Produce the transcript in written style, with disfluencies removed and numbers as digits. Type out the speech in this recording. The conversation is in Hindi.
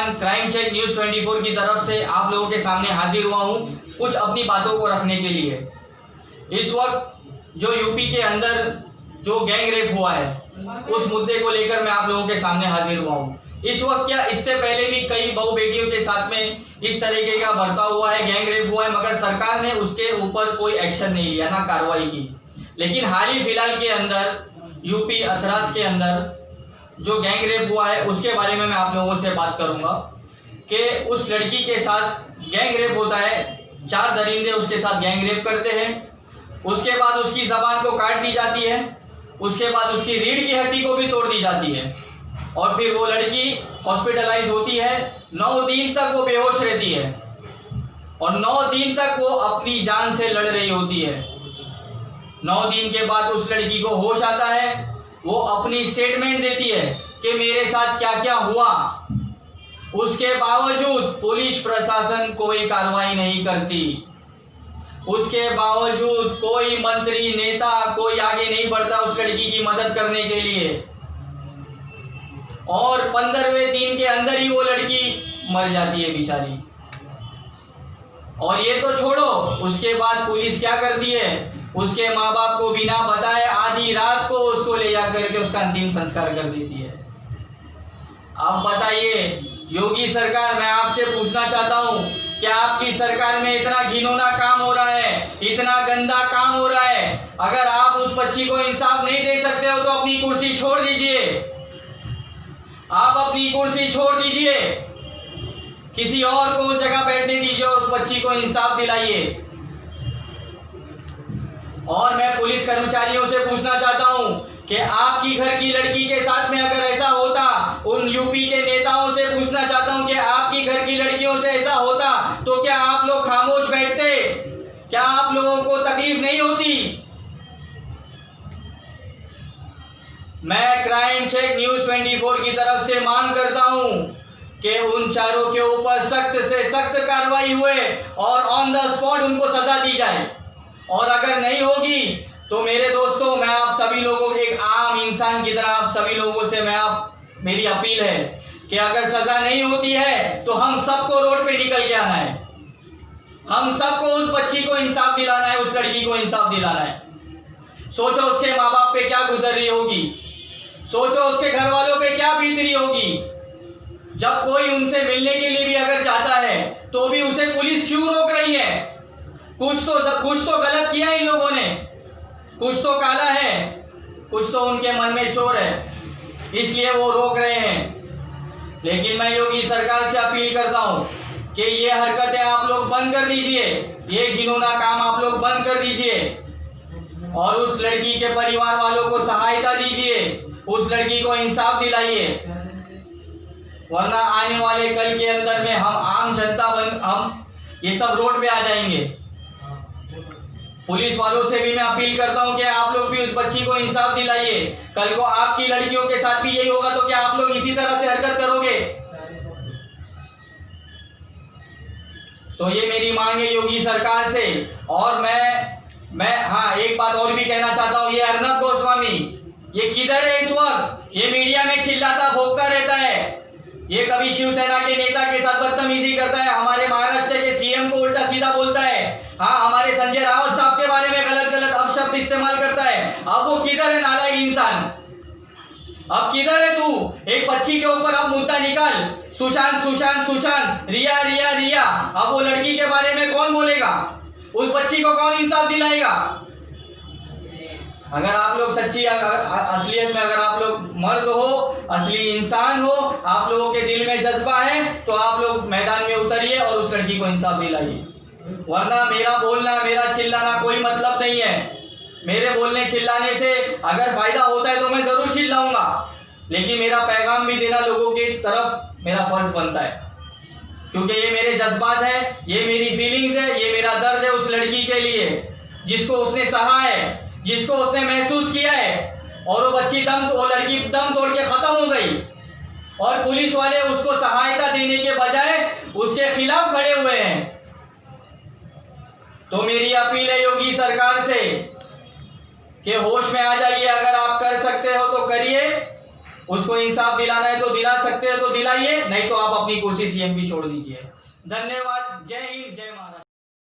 नौजवान क्राइम चेक न्यूज़ 24 की तरफ से आप लोगों के सामने हाजिर हुआ हूं कुछ अपनी बातों को रखने के लिए। इस वक्त जो यूपी के अंदर जो गैंग रेप हुआ है उस मुद्दे को लेकर मैं आप लोगों के सामने हाजिर हुआ हूं। इस वक्त क्या इससे पहले भी कई बहू बेटियों के साथ में इस तरीके का बर्ताव हुआ है, गैंग रेप हुआ है, मगर सरकार ने उसके ऊपर कोई एक्शन नहीं लिया, ना कार्रवाई की। लेकिन हाल ही फिलहाल के अंदर यूपी हथरास के अंदर जो गैंग रेप हुआ है उसके बारे में मैं आप लोगों से बात करूंगा कि उस लड़की के साथ गैंग रेप होता है। 4 दरिंदे उसके साथ गैंग रेप करते हैं, उसके बाद उसकी ज़बान को काट दी जाती है, उसके बाद उसकी रीढ़ की हड्डी को भी तोड़ दी जाती है और फिर वो लड़की हॉस्पिटलाइज होती है। 9 दिन तक वो बेहोश रहती है और 9 दिन तक वो अपनी जान से लड़ रही होती है। 9 दिन के बाद उस लड़की को होश आता है, वो अपनी स्टेटमेंट देती है कि मेरे साथ क्या क्या हुआ। उसके बावजूद पुलिस प्रशासन कोई कार्रवाई नहीं करती, उसके बावजूद कोई मंत्री नेता कोई आगे नहीं बढ़ता उस लड़की की मदद करने के लिए और 15वें दिन के अंदर ही वो लड़की मर जाती है बेचारी। और ये तो छोड़ो, उसके बाद पुलिस क्या करती है, उसके माँ बाप को बिना बताए आधी रात को उसको ले जाकर के उसका अंतिम संस्कार कर देती है। अब बताइए योगी सरकार, मैं आपसे पूछना चाहता हूँ, क्या आपकी सरकार में इतना घिनौना काम हो रहा है, इतना गंदा काम हो रहा है? अगर आप उस बच्ची को इंसाफ नहीं दे सकते हो तो अपनी कुर्सी छोड़ दीजिए, आप अपनी कुर्सी छोड़ दीजिए, किसी और को उस जगह बैठने दीजिए और उस बच्ची को इंसाफ दिलाइए। और मैं पुलिस कर्मचारियों से पूछना चाहता हूं कि आपकी घर की लड़की के साथ में अगर ऐसा होता, उन यूपी के नेताओं से पूछना चाहता हूं कि आपकी घर की लड़कियों से ऐसा होता तो क्या आप लोग खामोश बैठते? क्या आप लोगों को तकलीफ नहीं होती? मैं क्राइम चेक न्यूज़ 24 की तरफ से मांग करता हूं कि उन चारों के ऊपर सख्त से सख्त कार्रवाई हुए और ऑन द स्पॉट उनको सजा दी जाए। और अगर नहीं होगी तो मेरे दोस्तों, मैं आप सभी लोगों, एक आम इंसान की तरह आप सभी लोगों से मेरी अपील है कि अगर सजा नहीं होती है तो हम सबको रोड पे निकल के आना है, हम सबको उस बच्ची को इंसाफ दिलाना है, उस लड़की को इंसाफ दिलाना है। सोचो उसके माँ बाप पे क्या गुजर रही होगी, सोचो उसके घर वालों पे क्या बीत रही होगी। जब कोई उनसे मिलने के लिए भी अगर जाता है तो भी उसे पुलिस क्यों रोक रही है? कुछ तो गलत किया इन लोगों ने, कुछ तो काला है, कुछ तो उनके मन में चोर है, इसलिए वो रोक रहे हैं। लेकिन मैं योगी सरकार से अपील करता हूं कि ये हरकतें आप लोग बंद कर दीजिए, ये घिनौना काम आप लोग बंद कर दीजिए और उस लड़की के परिवार वालों को सहायता दीजिए, उस लड़की को इंसाफ दिलाइए। वरना आने वाले कल के अंदर में हम आम जनता हम ये सब रोड पे आ जाएंगे। पुलिस वालों से भी मैं अपील करता हूं कि आप लोग भी उस बच्ची को इंसाफ दिलाइए। कल को आपकी लड़कियों के साथ भी यही होगा तो क्या आप लोग इसी तरह से हरकत करोगे? तो ये मेरी मांग है योगी सरकार से। और मैं हाँ, एक बात और भी कहना चाहता हूं, ये अर्नब गोस्वामी ये किधर है इस वक्त? ये मीडिया में चिल्लाता भोंकता रहता है, ये कभी शिवसेना के नेता के साथ बदतमीजी करता है, हमारे महाराष्ट्र के सीएम को उल्टा सीधा बोलता है, हाँ हमारे संजय रावत साहब के बारे में गलत गलत अपशब्द इस्तेमाल करता है। अब वो किधर है नालायक इंसान? अब किधर है तू? एक बच्ची के ऊपर अब मुद्दा निकाल, सुशांत सुशांत सुशांत, रिया रिया रिया। अब वो लड़की के बारे में कौन बोलेगा? उस बच्ची को कौन इंसाफ दिलाएगा? अगर आप लोग सच्ची असलियत में अगर आप लोग मर्द हो, असली इंसान हो, आप लोगों के दिल में जज्बा है तो आप लोग मैदान में उतरिए और उस लड़की को इंसाफ दिलाइए। वरना मेरा बोलना, मेरा चिल्लाना कोई मतलब नहीं है। मेरे बोलने चिल्लाने से अगर फायदा होता है तो मैं जरूर चिल्लाऊंगा, लेकिन मेरा पैगाम भी देना लोगों की तरफ मेरा फर्ज बनता है, क्योंकि ये मेरे जज्बात है, ये मेरी फीलिंग्स है, ये मेरा दर्द है उस लड़की के लिए जिसको उसने सहा है, जिसको उसने महसूस किया है। और वो लड़की दम तोड़ के खत्म हो गई और पुलिस वाले उसको सहायता देने के बजाय उसके खिलाफ खड़े हुए हैं। तो मेरी अपील है योगी सरकार से कि होश में आ जाइए, अगर आप कर सकते हो तो करिए, उसको इंसाफ दिलाना है तो दिला सकते हैं तो दिलाइए, नहीं तो आप अपनी कोशिश सीएम की छोड़ दीजिए। धन्यवाद। जय हिंद, जय महाराष्ट्र।